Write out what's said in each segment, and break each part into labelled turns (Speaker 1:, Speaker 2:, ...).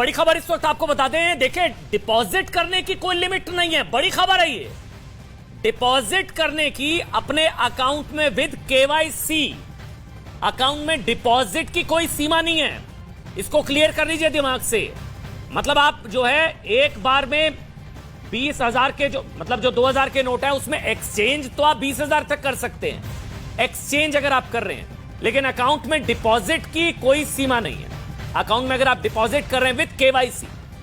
Speaker 1: बड़ी खबर इस वक्त आपको बता दें, देखिए डिपॉजिट करने की कोई लिमिट नहीं है। बड़ी खबर है ये, डिपॉजिट करने की अपने अकाउंट में विद केवाईसी, अकाउंट में डिपॉजिट की कोई सीमा नहीं है। इसको क्लियर कर लीजिए दिमाग से। मतलब आप जो है एक बार में 20,000 के जो 2,000 के नोट है उसमें एक्सचेंज तो आप 20,000 तक कर सकते हैं, एक्सचेंज अगर आप कर रहे हैं, लेकिन अकाउंट में डिपॉजिट की कोई सीमा नहीं है। अकाउंट में अगर आप डिपॉजिट कर रहे हैं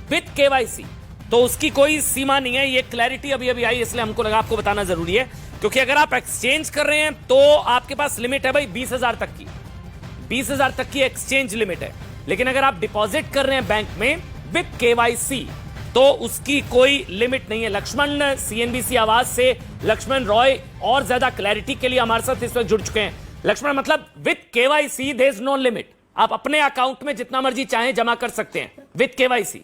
Speaker 1: विद केवाईसी तो उसकी कोई सीमा नहीं है। ये क्लैरिटी अभी आई, इसलिए हमको लगा आपको बताना जरूरी है, क्योंकि अगर आप एक्सचेंज कर रहे हैं तो आपके पास लिमिट है भाई 20,000 तक की, 20,000 तक की एक्सचेंज लिमिट है। लेकिन अगर आप डिपॉजिट कर रहे हैं बैंक में विद केवाईसी तो उसकी कोई लिमिट नहीं है। लक्ष्मण सीएनबीसी आवाज से लक्ष्मण रॉय और ज्यादा क्लैरिटी के लिए हमारे साथ इस वक्त जुड़ चुके हैं। लक्ष्मण, मतलब with KYC there is no limit, आप अपने अकाउंट में जितना मर्जी चाहें जमा कर सकते हैं विद केवाईसी।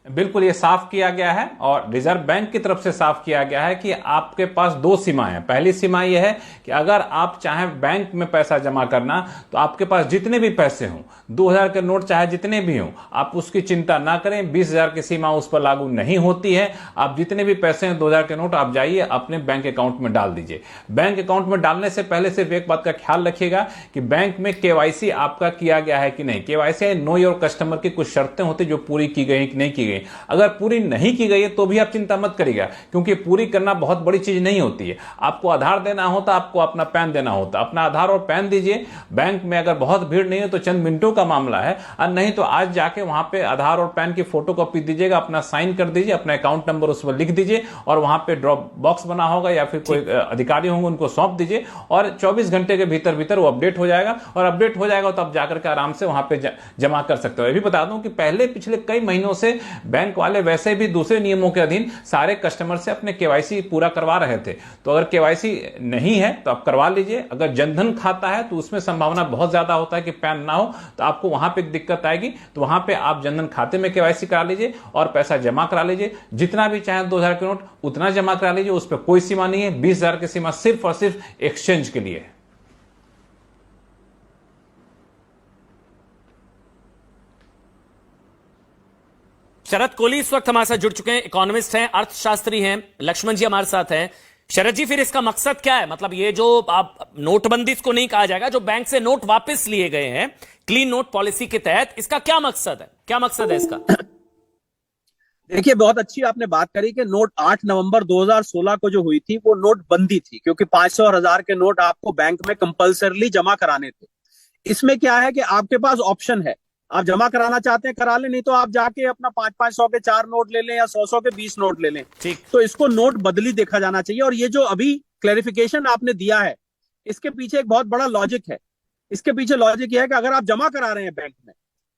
Speaker 2: बिल्कुल, ये साफ किया गया है और रिजर्व बैंक की तरफ से साफ किया गया है कि आपके पास दो सीमाएं हैं। पहली सीमा यह है कि अगर आप चाहें बैंक में पैसा जमा करना तो आपके पास जितने भी पैसे हों, 2,000 के नोट चाहे जितने भी हों, आप उसकी चिंता ना करें। 20,000 की सीमा उस पर लागू नहीं होती है। आप जितने भी पैसे हैं 2,000 के नोट, आप जाइए अपने बैंक अकाउंट में डाल दीजिए। बैंक अकाउंट में डालने से पहले सिर्फ एक बात का ख्याल रखिएगा कि बैंक में केवाईसी आपका किया गया है कि नहीं। केवाईसी नो योर कस्टमर की कुछ शर्तें होती जो पूरी की गई कि नहीं की गई। अगर पूरी नहीं की गई है तो भी आप चिंता मत करिएगा, क्योंकि पूरी करना बहुत बड़ी चीज नहीं होती है। आपको आधार देना होता, आपको अपना पैन देना होता, अपना आधार और पैन दीजिए। बैंक में अगर बहुत भीड़ नहीं है तो चंद मिनटों का मामला है, और नहीं तो आज जाके वहां पे आधार और पैन की फोटो कॉपी दीजिएगा, अपना साइन कर दीजिए, अपना अकाउंट नंबर उस पर लिख दीजिए और वहां पे ड्रॉप बॉक्स बना होगा या फिर कोई अधिकारी होंगे उनको सौंप दीजिए और 24 घंटे के भीतर वो अपडेट हो जाएगा। और अपडेट हो जाएगा तो आप जाकर के आराम से वहां पे जमा कर सकते हो। ये भी बता दूं कि पहले पिछले कई महीनों से बैंक वाले वैसे भी दूसरे नियमों के अधीन सारे कस्टमर से अपने केवाईसी पूरा करवा रहे थे। तो अगर केवाईसी नहीं है तो आप करवा लीजिए। अगर जनधन खाता है तो उसमें संभावना बहुत ज्यादा होता है कि पैन ना हो, तो आपको वहां पे दिक्कत आएगी। तो वहां पे आप जनधन खाते में केवाईसी करा लीजिए और पैसा जमा करा लीजिए। जितना भी चाहे 2,000 के नोट उतना जमा करा लीजिए, उस पर कोई सीमा नहीं है। 20,000 की सीमा सिर्फ और सिर्फ एक्सचेंज के लिए है।
Speaker 1: शरद कोहली इस वक्त हमारे साथ जुड़ चुके हैं, इकोनॉमिस्ट हैं, अर्थशास्त्री हैं। लक्ष्मण जी हमारे साथ हैं। शरद जी, फिर इसका मकसद क्या है? मतलब ये जो आप नोटबंदी इसको नहीं कहा जाएगा, जो बैंक से नोट वापस लिए गए हैं क्लीन नोट पॉलिसी के तहत, इसका क्या मकसद है? क्या मकसद है इसका?
Speaker 3: देखिए, बहुत अच्छी आपने बात करी कि नोट 8 नवंबर 2016 को जो हुई थी वो नोट बंदी थी, क्योंकि 500 और 1,000 के नोट आपको बैंक में कंपल्सरली जमा कराने थे। इसमें क्या है कि आपके पास ऑप्शन है, आप जमा कराना चाहते हैं करा लें, नहीं तो आप जाके अपना 500-500 के 4 नोट ले लें या 100-100 के 20 नोट ले लें।
Speaker 1: ठीक,
Speaker 3: तो इसको नोट बदली देखा जाना चाहिए। और ये जो अभी क्लैरिफिकेशन आपने दिया है, इसके पीछे एक बहुत बड़ा लॉजिक है। इसके पीछे लॉजिक ये है कि अगर आप जमा करा रहे हैं बैंक में,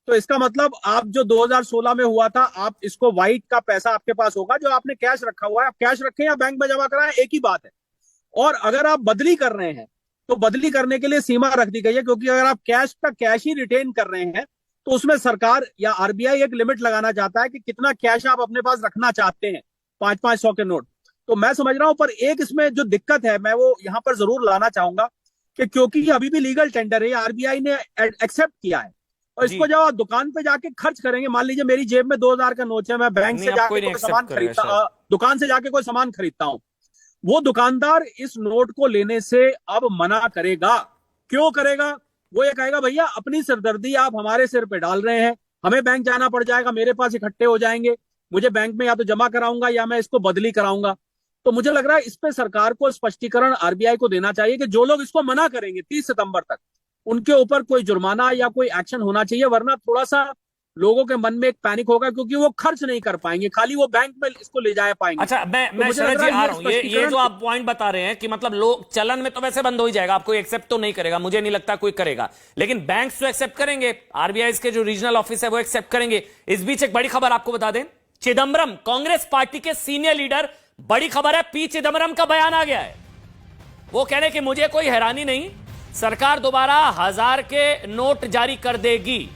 Speaker 3: तो इसका मतलब आप जो 2016 में हुआ था, आप इसको व्हाइट का पैसा आपके पास होगा, जो आपने कैश रखा हुआ है, आप कैश रखें या बैंक में जमा कराएं, एक ही बात है। और अगर आप बदली कर रहे हैं तो बदली करने के लिए सीमा रख दी गई है, क्योंकि अगर आप कैश का कैश ही रिटेन कर रहे हैं तो उसमें सरकार या आरबीआई एक लिमिट लगाना चाहता है कि कितना कैश आप अपने पास रखना चाहते हैं, 500-500 के नोट। तो मैं समझ रहा हूं, पर एक इसमें जो दिक्कत है मैं वो यहां पर जरूर लाना चाहूंगा कि क्योंकि अभी भी लीगल टेंडर है, आरबीआई ने एक्सेप्ट किया है, और इसको जब आप दुकान पे जाके खर्च करेंगे, मान लीजिए मेरी जेब में 2,000 का नोट है, मैं बैंक से जाके कोई सामान खरीदता, दुकान से जाके कोई सामान खरीदता हूं, वो दुकानदार इस नोट को लेने से अब मना करेगा। क्यों करेगा? वो ये कहेगा, भैया अपनी सिरदर्दी आप हमारे सिर पे डाल रहे हैं, हमें बैंक जाना पड़ जाएगा, मेरे पास इकट्ठे हो जाएंगे, मुझे बैंक में या तो जमा कराऊंगा या मैं इसको बदली कराऊंगा। तो मुझे लग रहा है इस पे सरकार को स्पष्टीकरण आरबीआई को देना चाहिए कि जो लोग इसको मना करेंगे 30 सितंबर तक, उनके ऊपर कोई जुर्माना या कोई एक्शन होना चाहिए, वरना थोड़ा सा लोगों के मन में एक पैनिक होगा, क्योंकि वो खर्च नहीं कर पाएंगे, खाली वो बैंक में इसको ले जा पाएंगे।
Speaker 1: अच्छा, मैं शरद जी आ रहा हूं। ये जो आप पॉइंट बता रहे हैं कि मतलब लोग चलन में तो वैसे बंद हो ही जाएगा, आपको एक्सेप्ट तो नहीं करेगा, मुझे नहीं लगता कोई करेगा, लेकिन बैंक्स तो एक्सेप्ट करेंगे, आरबीआई के जो रीजनल ऑफिस है वो एक्सेप्ट करेंगे। इस बीच एक बड़ी खबर आपको बता दें, चिदम्बरम कांग्रेस पार्टी के सीनियर लीडर, बड़ी खबर है, पी चिदम्बरम का बयान आ गया है। वो कह रहे कि मुझे कोई हैरानी नहीं, सरकार दोबारा 1,000 के नोट जारी कर देगी,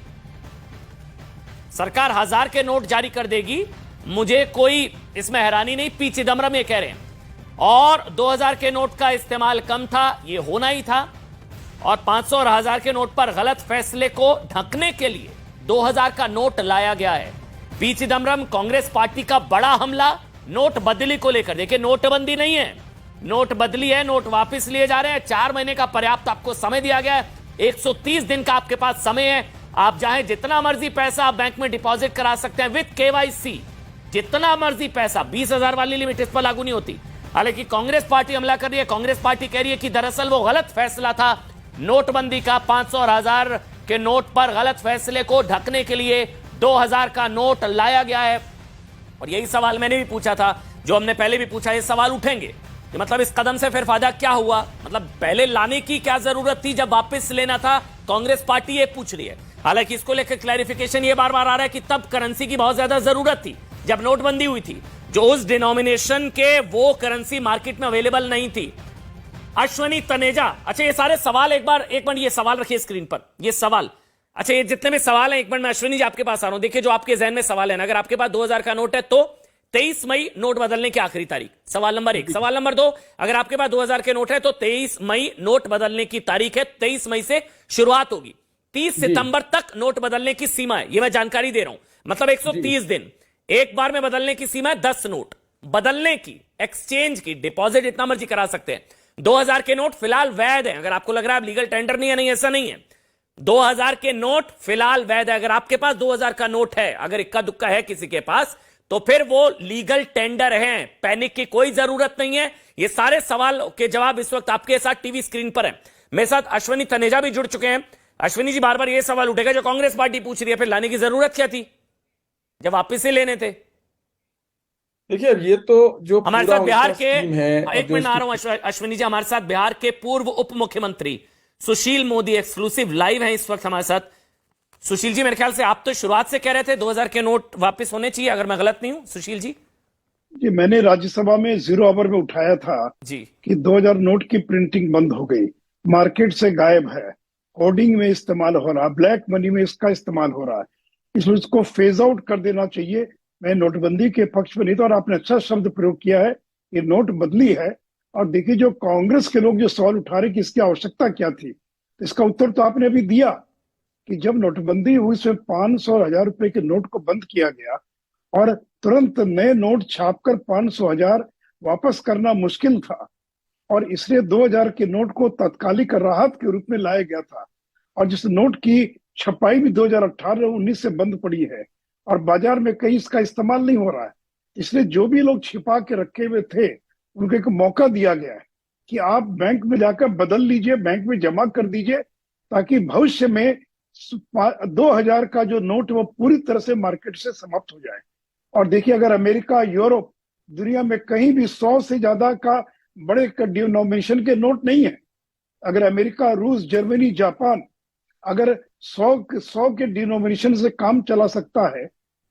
Speaker 1: सरकार 1,000 के नोट जारी कर देगी, मुझे कोई इसमें हैरानी नहीं, पी चिदम्बरम ये कह रहे हैं। और 2,000 के नोट का इस्तेमाल कम था, ये होना ही था, और 500 और 1,000 के नोट पर गलत फैसले को ढकने के लिए 2000 का नोट लाया गया है। पी चिदम्बरम, कांग्रेस पार्टी का बड़ा हमला नोट बदली को लेकर। देखिए, नोटबंदी नहीं है, नोट बदली है, नोट वापस लिए जा रहे हैं। 4 महीने का पर्याप्त आपको समय दिया गया है, 130 दिन का आपके पास समय है। आप चाहे जितना मर्जी पैसा आप बैंक में डिपॉजिट करा सकते हैं विद केवाईसी, जितना मर्जी पैसा। 20,000 वाली लिमिट इस पर लागू नहीं होती। हालांकि कांग्रेस पार्टी हमला कर रही है। कांग्रेस पार्टी कह रही है कि दरअसल वो गलत फैसला था नोटबंदी का। 500 और 1000 के नोट पर गलत फैसले को ढकने के लिए 2000 का नोट लाया गया है। और यही सवाल मैंने भी पूछा था, जो हमने पहले भी पूछा, ये सवाल उठेंगे कि मतलब इस कदम से फिर फायदा क्या हुआ, मतलब पहले लाने की क्या जरूरत थी जब वापस लेना था। कांग्रेस पार्टी ये पूछ रही है। हालांकि इसको लेकर क्लैरिफिकेशन ये बार बार आ रहा है कि तब करेंसी की बहुत ज्यादा जरूरत थी जब नोटबंदी हुई थी, जो उस डिनोमिनेशन के वो करेंसी मार्केट में अवेलेबल नहीं थी। अश्वनी तनेजा, अच्छा ये सारे सवाल एक मिनट ये सवाल रखिए स्क्रीन पर, ये सवाल। अच्छा, ये जितने भी सवाल हैं, एक मिनट मैं अश्विनी जी आपके पास आ रहा हूं। देखिए, जो आपके जहन में सवाल है ना, अगर आपके पास 2000 का नोट है तो 23 मई नोट बदलने की आखिरी तारीख, सवाल नंबर 1। सवाल नंबर 2, अगर आपके पास 2000 के नोट है तो 23 मई नोट बदलने की तारीख है। 23 मई से शुरुआत होगी, 30 सितंबर तक नोट बदलने की सीमा है। यह मैं जानकारी दे रहा हूं, मतलब 130 दिन। एक बार में बदलने की सीमा है 10 नोट बदलने की, एक्सचेंज की। डिपॉजिट इतना मर्जी करा सकते हैं। 2000 के नोट फिलहाल वैध है। अगर आपको लग रहा है लीगल टेंडर नहीं है, नहीं, ऐसा नहीं है। 2000 के नोट फिलहाल वैध है। अगर आपके पास 2000 का नोट है, अगर इक्का दुक्का है किसी के पास, तो फिर वो लीगल टेंडर हैं। पैनिक की कोई जरूरत नहीं है। ये सारे सवाल के जवाब इस वक्त आपके साथ टीवी स्क्रीन पर है। मेरे साथ अश्वनी तनेजा भी जुड़ चुके हैं। अश्विनी जी, बार बार ये सवाल उठेगा जो कांग्रेस पार्टी पूछ रही है, फिर लाने की जरूरत क्या थी जब वापिस से लेने थे?
Speaker 4: देखिए, अब ये तो जो
Speaker 1: हमारे साथ बिहार के,
Speaker 4: है,
Speaker 1: एक मिनट आ रहा हूं अश्विनी जी, हमारे साथ बिहार के पूर्व उप मुख्यमंत्री सुशील मोदी एक्सक्लूसिव लाइव हैं इस वक्त हमारे साथ। सुशील जी, मेरे ख्याल से आप तो शुरुआत से कह रहे थे 2000 के नोट वापस होने चाहिए, अगर मैं गलत नहीं हूं सुशील जी?
Speaker 5: जी, मैंने राज्यसभा में 0 आवर में उठाया था
Speaker 1: जी
Speaker 5: कि 2000 नोट की प्रिंटिंग बंद हो गई, मार्केट से गायब है, होर्डिंग में इस्तेमाल हो रहा, ब्लैक मनी में इसका इस्तेमाल हो रहा है, इसलिए इसको फेज आउट कर देना चाहिए। मैं नोटबंदी के पक्ष में नहीं था, और आपने अच्छा शब्द प्रयोग किया है, ये नोट बदली है। और देखिए, जो कांग्रेस के लोग जो सवाल उठा रहे कि इसकी आवश्यकता क्या थी, इसका उत्तर तो आपने अभी दिया कि जब नोटबंदी हुई उसमें 500 और 1000 रुपए के नोट को बंद किया गया और तुरंत नए नोट छापकर 500 1000 वापस करना मुश्किल था, और इसलिए 2000 के नोट को तात्कालिक राहत के रूप में लाया गया था। और जिस नोट की छपाई भी 2018-19 से बंद पड़ी है और बाजार में कहीं इसका इस्तेमाल नहीं हो रहा है, इसलिए जो भी लोग छिपा के रखे हुए थे उनको एक मौका दिया गया है कि आप बैंक में जाकर बदल लीजिए, बैंक में जमा कर दीजिए, ताकि भविष्य में 2000 का जो नोट वो पूरी तरह से मार्केट से समाप्त हो जाए। और देखिए, अगर अमेरिका, यूरोप, दुनिया में कहीं भी 100 से ज्यादा का बड़े डिनोमिनेशन के नोट नहीं है। अगर अमेरिका, रूस, जर्मनी, जापान अगर 100 के डिनोमिनेशन से काम चला सकता है,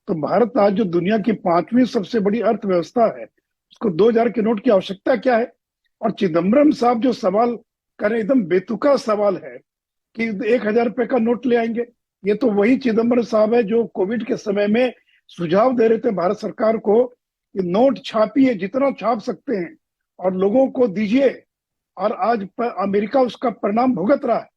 Speaker 5: तो भारत आज जो दुनिया की 5वीं सबसे बड़ी अर्थव्यवस्था है, उसको 2000 के नोट की आवश्यकता क्या है? और चिदम्बरम साहब जो सवाल करें, एकदम बेतुका सवाल है कि 1000 रुपए का नोट ले आएंगे। ये तो वही चिदम्बरम साहब है जो कोविड के समय में सुझाव दे रहे थे भारत सरकार को कि नोट छापिए, जितना छाप सकते हैं और लोगों को दीजिए, और आज अमेरिका उसका परिणाम भुगत रहा है।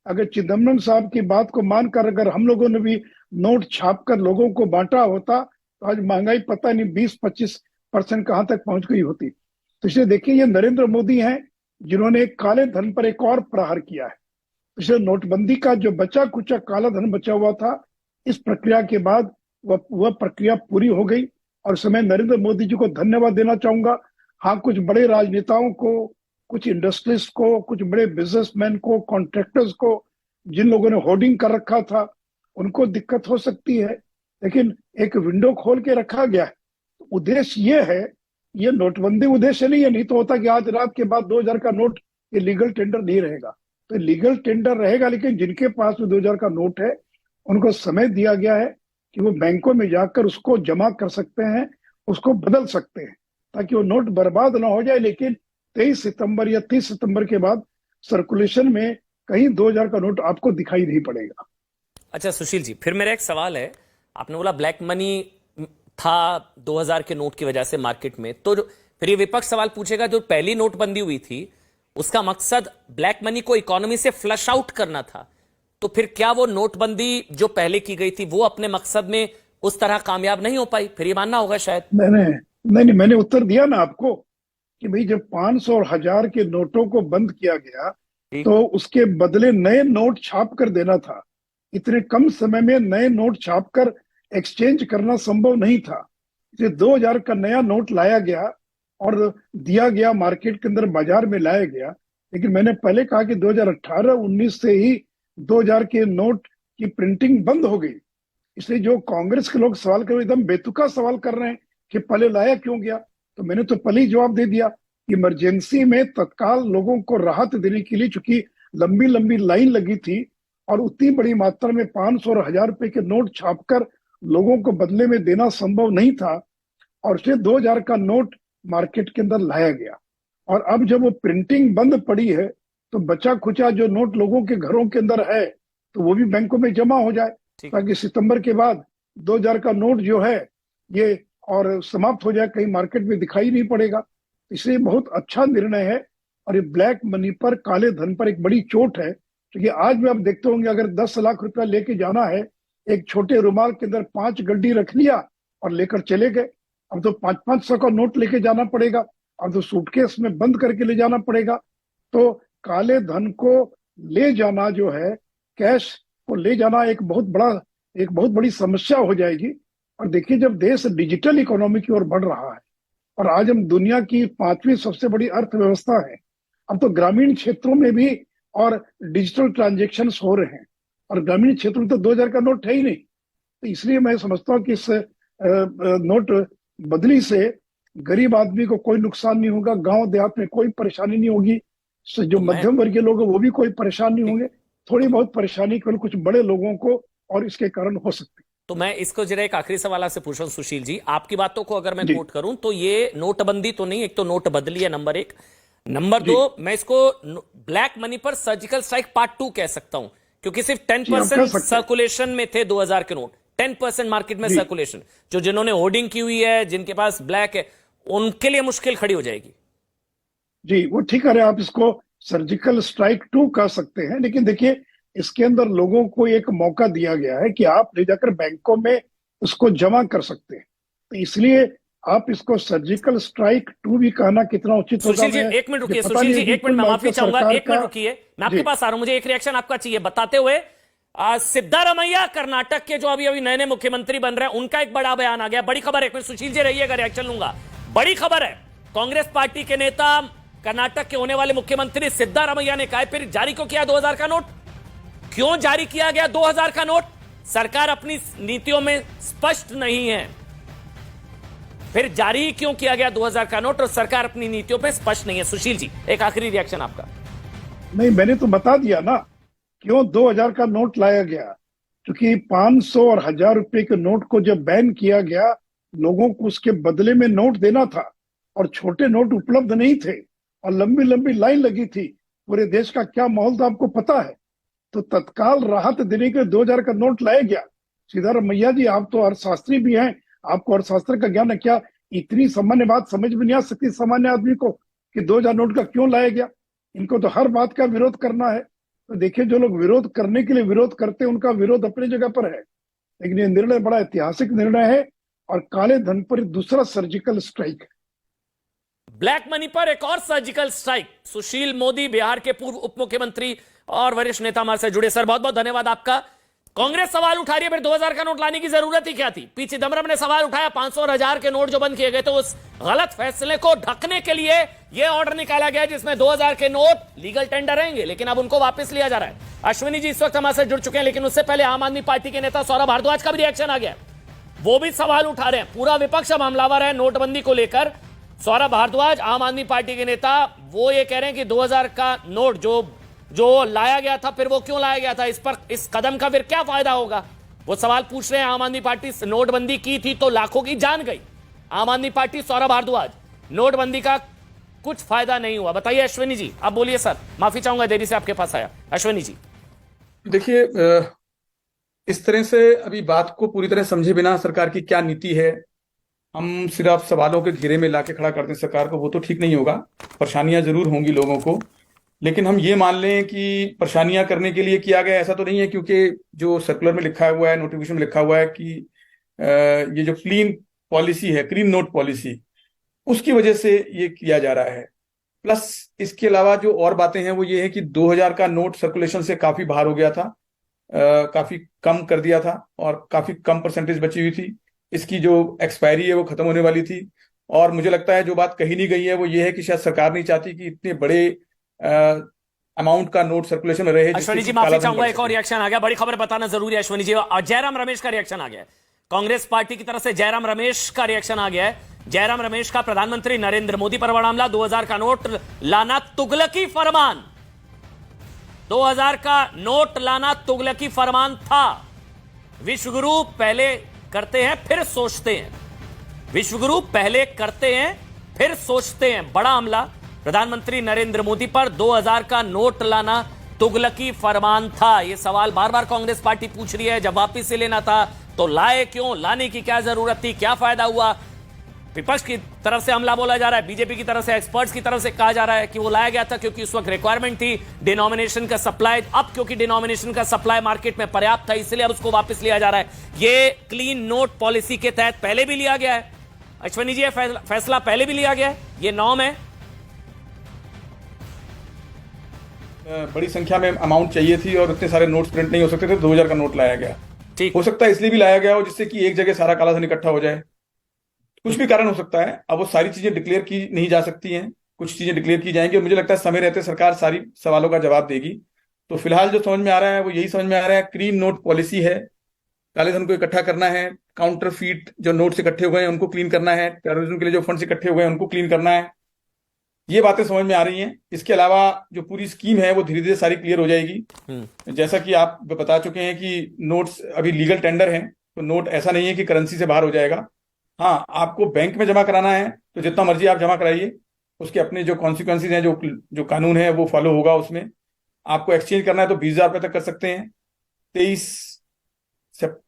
Speaker 5: अगर चिदम्बरम साहब की बात को मानकर अगर हम लोगों ने भी नोट छापकर लोगों को बांटा होता, तो आज महंगाई पता नहीं 20-25% कहां तक पहुंच गई होती। तो इसलिए देखिए, ये नरेंद्र मोदी हैं जिन्होंने काले धन पर एक और प्रहार किया है। इसलिए नोटबंदी का जो बचा कुचा काला धन बचा हुआ था, इस प्रक्रिया के बाद वह प्रक्रिया पूरी हो गई। और इस समय नरेंद्र मोदी जी को धन्यवाद देना चाहूंगा। हाँ, कुछ बड़े राजनेताओं को, कुछ इंडस्ट्रिस्ट को, कुछ बड़े बिजनेसमैन को, कॉन्ट्रैक्टर्स को, जिन लोगों ने होर्डिंग कर रखा था, उनको दिक्कत हो सकती है, लेकिन एक विंडो खोल के रखा गया है। तो उद्देश्य ये है, ये नोटबंदी उद्देश्य नहीं है। नहीं तो होता कि आज रात के बाद 2000 का नोट ये लीगल टेंडर नहीं रहेगा, तो लीगल टेंडर रहेगा, लेकिन जिनके पास 2000 का नोट है उनको समय दिया गया है कि वो बैंकों में जाकर उसको जमा कर सकते हैं, उसको बदल सकते हैं, ताकि वो नोट बर्बाद ना हो जाए। लेकिन 23 सितंबर या 30 सितंबर के बाद सर्कुलेशन में कहीं 2000 का नोट आपको दिखाई नहीं पड़ेगा।
Speaker 1: अच्छा सुशील जी, फिर मेरा एक सवाल है, आपने बोला ब्लैक मनी था 2000 के नोट की वजह से मार्केट में, तो फिर ये विपक्ष सवाल पूछेगा, जो पहली नोटबंदी हुई थी उसका मकसद ब्लैक मनी को इकोनॉमी से फ्लश आउट करना था, तो फिर क्या वो नोटबंदी जो पहले की गई थी वो अपने मकसद में उस तरह कामयाब नहीं हो पाई? फिर ये मानना होगा शायद।
Speaker 5: नहीं, मैंने उत्तर दिया ना आपको कि भाई जब 500 और 1000 के नोटों को बंद किया गया तो उसके बदले नए नोट छाप कर देना था। इतने कम समय में नए नोट छाप कर एक्सचेंज करना संभव नहीं था। इसलिए 2000 का नया नोट लाया गया और दिया गया, मार्केट के अंदर बाजार में लाया गया। लेकिन मैंने पहले कहा कि 2018-19 से ही 2000 के नोट की प्रिंटिंग बंद हो गई। इसलिए जो कांग्रेस के लोग सवाल कर रहे हैं, एकदम बेतुका सवाल कर रहे हैं कि पहले लाया क्यों गया, तो मैंने तो पहले ही जवाब दे दिया कि इमरजेंसी में तत्काल लोगों को राहत देने के लिए, चूंकि लंबी लंबी लाइन लगी थी और उतनी बड़ी मात्रा में 500 और 1000 रुपए के नोट छापकर लोगों को बदले में देना संभव नहीं था, और फिर 2000 का नोट मार्केट के अंदर लाया गया। और अब जब वो प्रिंटिंग बंद पड़ी है तो बचा खुचा जो नोट लोगों के घरों के अंदर है तो वो भी बैंकों में जमा हो जाए, ताकि सितंबर के बाद 2000 का नोट जो है ये और समाप्त हो जाए, कहीं मार्केट में दिखाई नहीं पड़ेगा। इसलिए बहुत अच्छा निर्णय है। और ये ब्लैक मनी पर, काले धन पर एक बड़ी चोट है, क्योंकि आज भी आप देखते होंगे अगर 10 लाख रुपया लेके जाना है, एक छोटे रुमाल के अंदर 5 गड्डी रख लिया और लेकर चले गए। अब तो 500-500 का नोट लेके जाना पड़ेगा, अब तो सूटकेस में बंद करके ले जाना पड़ेगा। तो काले धन को ले जाना जो है, कैश को ले जाना एक बहुत बड़ी समस्या हो जाएगी। और देखिए, जब देश डिजिटल इकोनॉमी की ओर बढ़ रहा है और आज हम दुनिया की 5वीं सबसे बड़ी अर्थव्यवस्था है, अब तो ग्रामीण क्षेत्रों में भी और डिजिटल ट्रांजेक्शन्स हो रहे हैं, और ग्रामीण क्षेत्रों में तो 2000 का नोट है ही नहीं। तो इसलिए मैं समझता हूँ कि इस नोट बदली से गरीब आदमी को कोई नुकसान नहीं होगा, गांव देहात में कोई परेशानी नहीं होगी, जो मध्यम वर्गीय लोग हैं वो भी कोई परेशान नहीं होंगे। थोड़ी बहुत परेशानी केवल कुछ बड़े लोगों को और इसके कारण हो सकती है।
Speaker 1: तो मैं इसको जरा एक आखिरी सवाल आपसे पूछ रहा हूं सुशील जी, आपकी बातों को अगर मैं कोट करूं तो ये नोटबंदी तो नहीं, एक तो नोट बदली है नंबर 1, नंबर 2 मैं इसको ब्लैक मनी पर सर्जिकल स्ट्राइक पार्ट 2 कह सकता हूं, क्योंकि सिर्फ 10% सर्कुलेशन में थे 2000 के नोट, 10% मार्केट में सर्कुलेशन। जो जिन्होंने होर्डिंग की हुई है, जिनके पास ब्लैक है, उनके लिए मुश्किल खड़ी हो जाएगी।
Speaker 5: जी, वो ठीक है, आप इसको सर्जिकल स्ट्राइक 2 कह सकते हैं। लेकिन देखिए, इसके अंदर लोगों को एक मौका दिया गया है कि आप ले जाकर बैंकों में उसको जमा कर सकते हैं। तो इसलिए आप इसको सर्जिकल स्ट्राइक 2 भी कहना कितना उचित होगा।
Speaker 1: सुशील जी एक मिनट रुकिए, सुशील जी एक मिनट, मैं माफी चाहूंगा, एक मिनट रुकिए, मैं आपके पास आ रहा हूं, मुझे एक रिएक्शन आपका चाहिए बताते हुए। सिद्धारमैया कर्नाटक के जो अभी नए मुख्यमंत्री बन रहे हैं, उनका एक बड़ा बयान आ गया, बड़ी खबर है। सुशील जी रहिएगा, रिएक्शन लूंगा। बड़ी खबर है, कांग्रेस पार्टी के नेता, कर्नाटक के होने वाले मुख्यमंत्री सिद्धारमैया ने कहा फिर जारी क्यों किया 2000 का नोट, क्यों जारी किया गया 2000 का नोट? सरकार अपनी नीतियों में स्पष्ट नहीं है। फिर जारी क्यों किया गया 2000 का नोट और सरकार अपनी नीतियों पे स्पष्ट नहीं है? सुशील जी एक आखिरी रिएक्शन आपका।
Speaker 5: नहीं, मैंने तो बता दिया ना क्यों 2000 का नोट लाया गया, क्योंकि 500 और 1000 रुपए के नोट को जब बैन किया गया, लोगों को उसके बदले में नोट देना था और छोटे नोट उपलब्ध नहीं थे और लंबी लंबी लाइन लगी थी। पूरे देश का क्या माहौल था आपको पता है। तो तत्काल राहत देने के 2000 का नोट लाया गया। सिद्धारमैया जी, आप तो अर्थशास्त्री भी हैं, आपको अर्थशास्त्र का ज्ञान है, क्या इतनी सामान्य बात समझ में नहीं आ सकती सामान्य आदमी को कि 2000 नोट का क्यों लाया गया? इनको तो हर बात का विरोध करना है। तो देखिए, जो लोग विरोध करने के लिए विरोध करते हैं, उनका विरोध अपनी जगह पर है, लेकिन ये निर्णय बड़ा ऐतिहासिक निर्णय है और काले धन पर दूसरा सर्जिकल स्ट्राइक है।
Speaker 1: ब्लैक मनी पर एक और सर्जिकल स्ट्राइक। सुशील मोदी, बिहार के पूर्व उप मुख्यमंत्री और वरिष्ठ नेता हमारे से जुड़े। सर बहुत बहुत धन्यवाद आपका। कांग्रेस सवाल उठा रही है फिर 2000 का नोट लाने की जरूरत ही क्या थी? पी चिदम्बरम ने सवाल उठाया 500 और 1000 के नोट जो बंद किए गए, तो उस गलत फैसले को ढकने के लिए यह ऑर्डर निकाला गया जिसमें 2000 के नोट लीगल टेंडर रहेंगे, लेकिन अब उनको वापस लिया जा रहा है। अश्विनी जी इस वक्त हमारे से जुड़ चुके हैं, लेकिन उससे पहले आम आदमी पार्टी के नेता सौरभ भारद्वाज का भी रिएक्शन आ गया, वो भी सवाल उठा रहे हैं। पूरा विपक्ष अब हमलावर है नोटबंदी को लेकर। सौरभ भारद्वाज आम आदमी पार्टी के नेता, वो ये कह रहे हैं कि 2000 का नोट जो लाया गया था, फिर वो क्यों लाया गया था, इस पर इस कदम का फिर क्या फायदा होगा, वो सवाल पूछ रहे हैं। आम आदमी पार्टी नोटबंदी की थी तो लाखों की जान गई। आम आदमी पार्टी, सौरभ भारद्वाज, नोटबंदी का कुछ फायदा नहीं हुआ। बताइए अश्विनी जी, आप बोलिए। सर माफी चाहूंगा देरी से आपके पास आया। अश्विनी जी
Speaker 4: देखिए, इस तरह से अभी बात को पूरी तरह समझे बिना सरकार की क्या नीति है, हम सिर्फ सवालों के घेरे में लाके खड़ा कर दें सरकार को, वो तो ठीक नहीं होगा। परेशानियां जरूर होंगी लोगों को, लेकिन हम ये मान लें कि परेशानियां करने के लिए किया गया, ऐसा तो नहीं है, क्योंकि जो सर्कुलर में लिखा हुआ है, नोटिफिकेशन में लिखा हुआ है कि ये जो क्लीन पॉलिसी है, क्लीन नोट पॉलिसी, उसकी वजह से ये किया जा रहा है। प्लस इसके अलावा जो और बातें हैं वो ये है कि 2000 का नोट सर्कुलेशन से काफी बाहर हो गया था, काफी कम कर दिया था और काफी कम परसेंटेज बची हुई थी। इसकी जो एक्सपायरी है वो खत्म होने वाली थी। और मुझे लगता है जो बात कही नहीं गई है वो ये है कि शायद सरकार नहीं चाहती कि इतने बड़े अमाउंट का नोट सर्कुलेशन में रहे।
Speaker 1: अश्वनी जी माफी चाहूंगा, एक और रिएक्शन आ गया, बड़ी खबर बताना जरूरी है अश्वनी जी। और जयराम रमेश का रिएक्शन आ गया है, कांग्रेस पार्टी की तरफ से जयराम रमेश का रिएक्शन आ गया है। जयराम रमेश का प्रधानमंत्री नरेंद्र मोदी पर बड़ा हमला, 2000 का नोट लाना तुगलकी फरमान, 2000 का नोट लाना तुगलकी फरमान था। विश्वगुरु पहले करते हैं फिर सोचते हैं, विश्वगुरु पहले करते हैं फिर सोचते हैं। बड़ा हमला प्रधानमंत्री नरेंद्र मोदी पर, 2000 का नोट लाना तुगलकी फरमान था। यह सवाल बार बार कांग्रेस पार्टी पूछ रही है। जब वापिस से लेना था तो लाए क्यों, लाने की क्या जरूरत थी, क्या फायदा हुआ। विपक्ष की तरफ से हमला बोला जा रहा है, बीजेपी की तरफ से, एक्सपर्ट्स की तरफ से कहा जा रहा है कि वो लाया गया था क्योंकि उस वक्त रिक्वायरमेंट थी डिनोमिनेशन का सप्लाई। अब क्योंकि डिनोमिनेशन का सप्लाई मार्केट में पर्याप्त था इसलिए अब उसको वापस लिया जा रहा है। ये क्लीन नोट पॉलिसी के तहत पहले भी लिया गया है अश्वनी जी, फैसला पहले भी लिया गया है, ये नॉर्म है।
Speaker 4: बड़ी संख्या में अमाउंट चाहिए थी और इतने सारे नोट्स प्रिंट नहीं हो सकते थे, 2000 का नोट लाया गया।
Speaker 1: ठीक
Speaker 4: हो सकता है इसलिए भी लाया गया हो जिससे कि एक जगह सारा कालाधन इकट्ठा हो जाए, कुछ भी कारण हो सकता है। अब वो सारी चीजें डिक्लेयर की नहीं जा सकती हैं, कुछ चीजें डिक्लेयर की जाएंगी और मुझे लगता है समय रहते सरकार सारी सवालों का जवाब देगी। तो फिलहाल जो समझ में आ रहा है वो यही समझ में आ रहा है, क्लीन नोट पॉलिसी है, काले धन को इकट्ठा करना है, काउंटर फीट जो नोट्स इकट्ठे हुए हैं उनको क्लीन करना है, टेररिज्म के लिए जो फंड्स इकट्ठे हुए हैं उनको क्लीन करना है। ये बातें समझ में आ रही हैं। इसके अलावा जो पूरी स्कीम है वो धीरे धीरे सारी क्लियर हो जाएगी। जैसा कि आप बता चुके हैं कि नोट्स अभी लीगल टेंडर हैं, तो नोट ऐसा नहीं है कि करेंसी से बाहर हो जाएगा। हाँ, आपको बैंक में जमा कराना है तो जितना मर्जी आप जमा कराइए, उसके अपने जो कॉन्सिक्वेंसेज हैं, जो कानून है वो फॉलो होगा। उसमें आपको एक्सचेंज करना है तो 20,000 रुपये तक कर सकते हैं। 23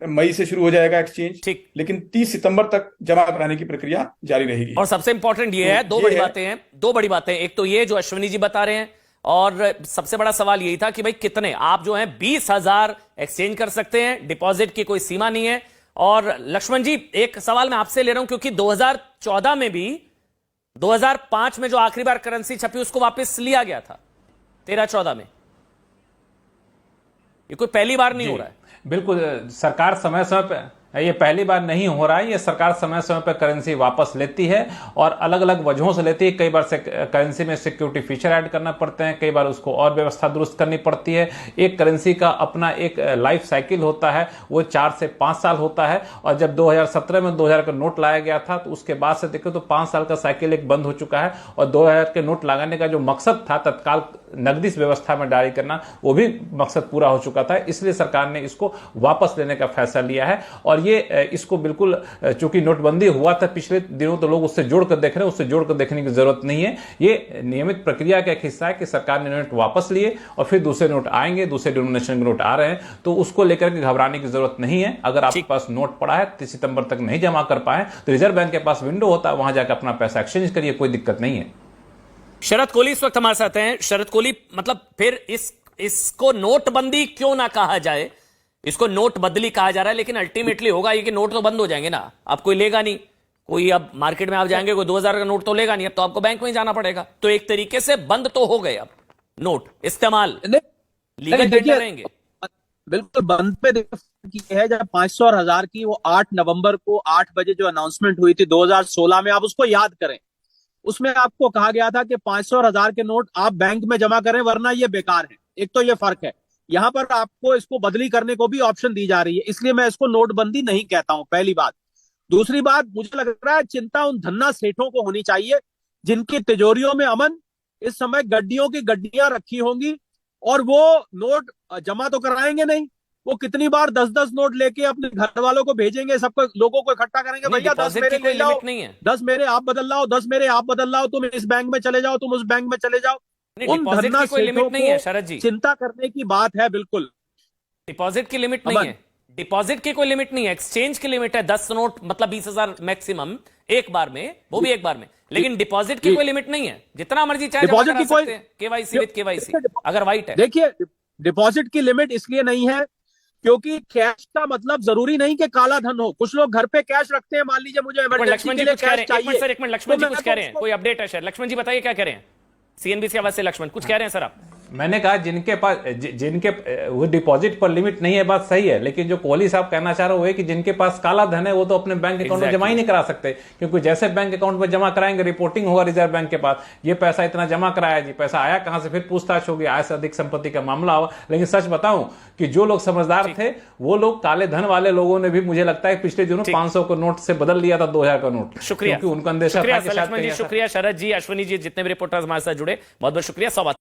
Speaker 4: मई से शुरू हो जाएगा एक्सचेंज,
Speaker 1: ठीक,
Speaker 4: लेकिन 30 सितंबर तक जमा कराने की प्रक्रिया जारी रहेगी।
Speaker 1: और सबसे इंपॉर्टेंट ये है, दो बड़ी बातें, एक तो ये जो अश्वनी जी बता रहे हैं, और सबसे बड़ा सवाल यही था कि भाई कितने आप जो हैं 20,000 एक्सचेंज कर सकते हैं, डिपॉजिट की कोई सीमा नहीं है। और लक्ष्मण जी एक सवाल मैं आपसे ले रहा हूं, क्योंकि 2014 में भी 2005 में जो आखिरी बार करेंसी छपी उसको वापस लिया गया था 13-14 में, ये कोई पहली बार नहीं हो रहा है।
Speaker 2: बिल्कुल, सरकार समय समय पे, ये पहली बार नहीं हो रहा है, ये सरकार समय समय पर करेंसी वापस लेती है और अलग अलग वजहों से लेती है। कई बार से करेंसी में सिक्योरिटी फीचर ऐड करना पड़ते हैं, कई बार उसको और व्यवस्था दुरुस्त करनी पड़ती है। एक करेंसी का अपना एक लाइफ साइकिल होता है, वो 4 से 5 साल होता है। और जब 2017 में 2000 का नोट लाया गया था तो उसके बाद से देखो तो 5 साल का साइकिल एक बंद हो चुका है। और 2000 के नोट लगाने का जो मकसद था तत्काल नकदी व्यवस्था में जारी करना, वो भी मकसद पूरा हो चुका था। इसलिए सरकार ने इसको वापस लेने का फैसला लिया है। और ये इसको बिल्कुल, चूंकि नोटबंदी हुआ था पिछले दिनों तो लोग उससे जोड़कर देख रहे हैं, उससे जोड़कर देखने की जरूरत नहीं है। ये नियमित प्रक्रिया का एक हिस्सा है कि सरकार ने नोट वापस लिए और फिर दूसरे नोट आएंगे, दूसरे डिनोमिनेशन के नोट आ रहे हैं, तो उसको लेकर के घबराने की जरूरत नहीं है। अगर आपके पास नोट पड़ा है, 30 सितंबर तक नहीं जमा कर पाए तो रिजर्व बैंक के पास विंडो होता है, वहां जाकर अपना पैसा एक्सचेंज करिए, कोई दिक्कत नहीं है।
Speaker 1: शरद कोहली इस वक्त हमारे साथ हैं। शरद कोहली, मतलब फिर इसको नोटबंदी क्यों ना कहा जाए, इसको नोट बदली कहा जा रहा है, लेकिन अल्टीमेटली होगा ये कि नोट तो बंद हो जाएंगे ना, अब कोई लेगा नहीं, कोई अब मार्केट में आप जाएंगे कोई 2000 का नोट तो लेगा नहीं, अब तो आपको बैंक में ही जाना पड़ेगा। तो एक तरीके से बंद तो हो गए अब नोट इस्तेमाल, लीगल टेंडर रहेंगे।
Speaker 3: बिल्कुल बंद पे की है। जब 500 और 1000 की वो 8 नवंबर को 8 बजे जो अनाउंसमेंट हुई थी 2016 में, आप उसको याद करें, उसमें आपको कहा गया था कि 500 और 1000 के नोट आप बैंक में जमा करें वरना ये बेकार है। एक तो ये फर्क है, यहां पर आपको इसको बदली करने को भी ऑप्शन दी जा रही है, इसलिए मैं इसको नोटबंदी नहीं कहता हूं, पहली बात। दूसरी बात, मुझे लग रहा है चिंता उन धन्ना सेठों को होनी चाहिए जिनकी तिजोरियों में अमन इस समय गड्डियों की गड्डियां रखी होंगी और वो नोट जमा तो कराएंगे नहीं। वो कितनी बार 10-10 नोट लेके अपने घर वालों को भेजेंगे, सबको लोगों को इकट्ठा करेंगे, भैया 10 मेरे ले जाओ, 10 मेरे आप बदल लाओ, 10 मेरे आप बदल लाओ, तुम इस बैंक में चले जाओ, तुम उस बैंक में चले जाओ। उन धन्ना सेठों को चिंता करने की बात है। बिल्कुल
Speaker 1: डिपॉजिट की लिमिट नहीं है, डिपॉजिट की कोई लिमिट नहीं है, एक्सचेंज की लिमिट है 10 नोट मतलब 20,000 मैक्सिमम एक बार में, वो भी एक बार में। लेकिन डिपॉजिट की कोई लिमिट नहीं है, जितना मर्जी चाहे
Speaker 3: डिपॉजिट की कोई
Speaker 1: केवाईसी विद केवाईसी अगर वाइट है।
Speaker 3: देखिए, डिपॉजिट की लिमिट इसलिए नहीं है क्योंकि कैश का मतलब जरूरी नहीं कि काला धन हो। कुछ लोग घर पे कैश रखते हैं, मान लीजिए मुझे इमरजेंसी
Speaker 1: लक्ष्मण
Speaker 3: के
Speaker 1: जी
Speaker 3: लिए
Speaker 1: कुछ कह रहे
Speaker 3: कैश
Speaker 1: हैं, एक मिनट
Speaker 3: चाहिए।
Speaker 1: सर, एक मिनट, लक्ष्मण जी
Speaker 3: तो
Speaker 1: कुछ
Speaker 3: मैं
Speaker 1: कह रहे हैं,
Speaker 3: उसको-
Speaker 1: कोई अपडेट है सर? लक्ष्मण जी बताइए क्या कह रहे हैं, सीएनबीसी आवाज से लक्ष्मण कुछ कह रहे हैं सर आप?
Speaker 2: मैंने कहा जिनके पास जिनके वो डिपॉजिट पर लिमिट नहीं है, बात सही है, लेकिन जो कोहली साहब कहना चाह रहे हो कि जिनके पास काला धन है वो तो अपने बैंक अकाउंट में जमा ही नहीं करा सकते, क्योंकि जैसे बैंक अकाउंट में जमा कराएंगे रिपोर्टिंग होगा रिजर्व बैंक के पास, ये पैसा इतना जमा कराया जी, पैसा आया कहां से, फिर पूछताछ होगी, आय से अधिक संपत्ति का मामला होगा। लेकिन सच बताऊं कि जो लोग समझदार थे वो लोग, काले धन वाले लोगों ने भी मुझे लगता है पिछले दिनों 500 का नोट से बदल लिया था 2000 का नोट।
Speaker 1: शुक्रिया,
Speaker 2: क्योंकि उनका अंदेशा था
Speaker 1: शुक्रिया
Speaker 2: कि
Speaker 1: सर
Speaker 2: शायद
Speaker 1: लक्ष्मण जी,
Speaker 2: कहीं ऐसा-
Speaker 1: शुक्रिया शरद जी, अश्विनी जी, जितने भी रिपोर्टर्स हमारे साथ जुड़े, बहुत बहुत शुक्रिया। 100